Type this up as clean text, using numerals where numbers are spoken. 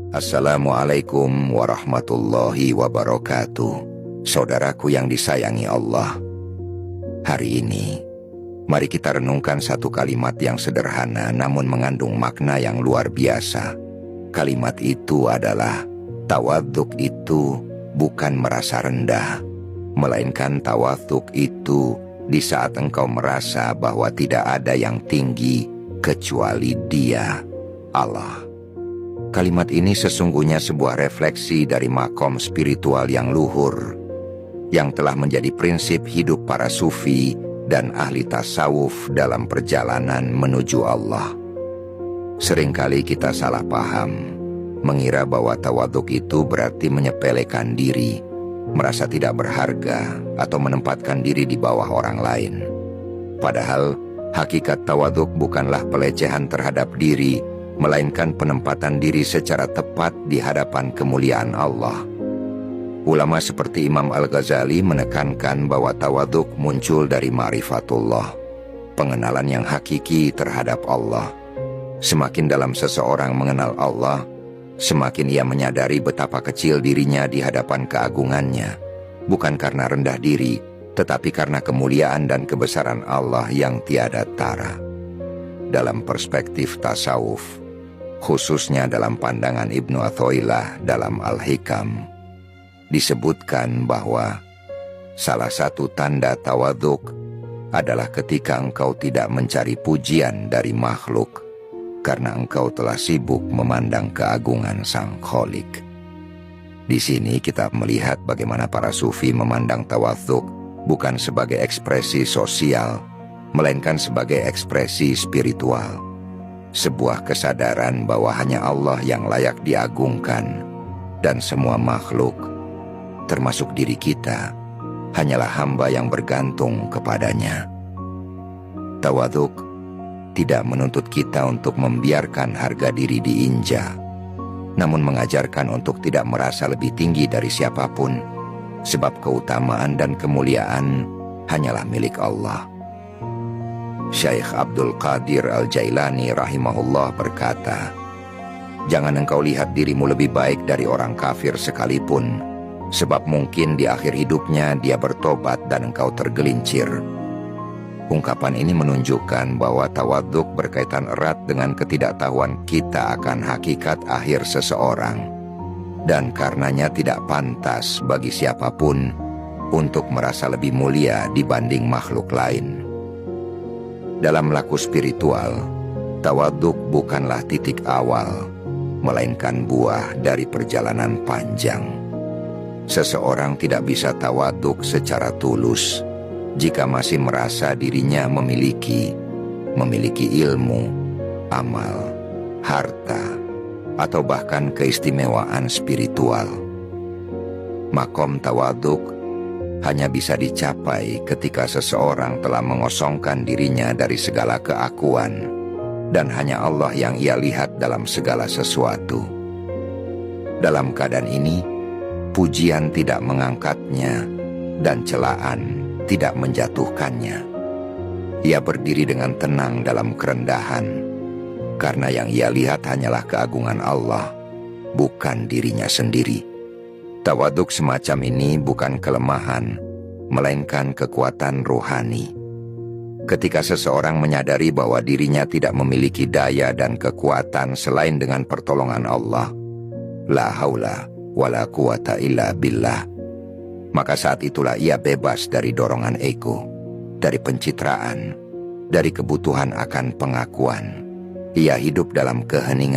Assalamualaikum warahmatullahi wabarakatuh. Saudaraku yang disayangi Allah, hari ini mari kita renungkan satu kalimat yang sederhana namun mengandung makna yang luar biasa. Kalimat itu adalah, tawaduk itu bukan merasa rendah, melainkan tawaduk itu di saat engkau merasa bahwa tidak ada yang tinggi kecuali Dia, Allah. Kalimat ini sesungguhnya sebuah refleksi dari makom spiritual yang luhur, yang telah menjadi prinsip hidup para sufi dan ahli tasawuf dalam perjalanan menuju Allah. Seringkali kita salah paham, mengira bahwa tawaduk itu berarti menyepelekan diri, merasa tidak berharga, atau menempatkan diri di bawah orang lain. Padahal, hakikat tawaduk bukanlah pelecehan terhadap diri, melainkan penempatan diri secara tepat di hadapan kemuliaan Allah. Ulama seperti Imam Al-Ghazali menekankan bahwa tawaduk muncul dari ma'rifatullah, pengenalan yang hakiki terhadap Allah. Semakin dalam seseorang mengenal Allah, semakin ia menyadari betapa kecil dirinya di hadapan keagungannya, bukan karena rendah diri, tetapi karena kemuliaan dan kebesaran Allah yang tiada tara. Dalam perspektif tasawuf, khususnya dalam pandangan Ibnu Athaillah dalam Al-Hikam, disebutkan bahwa salah satu tanda tawaduk adalah ketika engkau tidak mencari pujian dari makhluk, karena engkau telah sibuk memandang keagungan Sang Kholik. Di sini kita melihat bagaimana para sufi memandang tawaduk bukan sebagai ekspresi sosial, melainkan sebagai ekspresi spiritual. Sebuah kesadaran bahwa hanya Allah yang layak diagungkan, dan semua makhluk, termasuk diri kita, hanyalah hamba yang bergantung kepadanya. Tawaduk tidak menuntut kita untuk membiarkan harga diri diinjak, namun mengajarkan untuk tidak merasa lebih tinggi dari siapapun, sebab keutamaan dan kemuliaan hanyalah milik Allah. Syekh Abdul Qadir Al-Jailani rahimahullah berkata, jangan engkau lihat dirimu lebih baik dari orang kafir sekalipun, sebab mungkin di akhir hidupnya dia bertobat dan engkau tergelincir. Ungkapan ini menunjukkan bahwa tawaduk berkaitan erat dengan ketidaktahuan kita akan hakikat akhir seseorang, dan karenanya tidak pantas bagi siapapun untuk merasa lebih mulia dibanding makhluk lain. Dalam laku spiritual, tawaduk bukanlah titik awal, melainkan buah dari perjalanan panjang. Seseorang tidak bisa tawaduk secara tulus jika masih merasa dirinya memiliki ilmu, amal, harta, atau bahkan keistimewaan spiritual. Makom tawaduk hanya bisa dicapai ketika seseorang telah mengosongkan dirinya dari segala keakuan, dan hanya Allah yang ia lihat dalam segala sesuatu. Dalam keadaan ini, pujian tidak mengangkatnya, dan celaan tidak menjatuhkannya. Ia berdiri dengan tenang dalam kerendahan, karena yang ia lihat hanyalah keagungan Allah, bukan dirinya sendiri. Tawaduk semacam ini bukan kelemahan, melainkan kekuatan rohani. Ketika seseorang menyadari bahwa dirinya tidak memiliki daya dan kekuatan selain dengan pertolongan Allah, la haula wala quwata illa billah, maka saat itulah ia bebas dari dorongan ego, dari pencitraan, dari kebutuhan akan pengakuan. Ia hidup dalam keheningan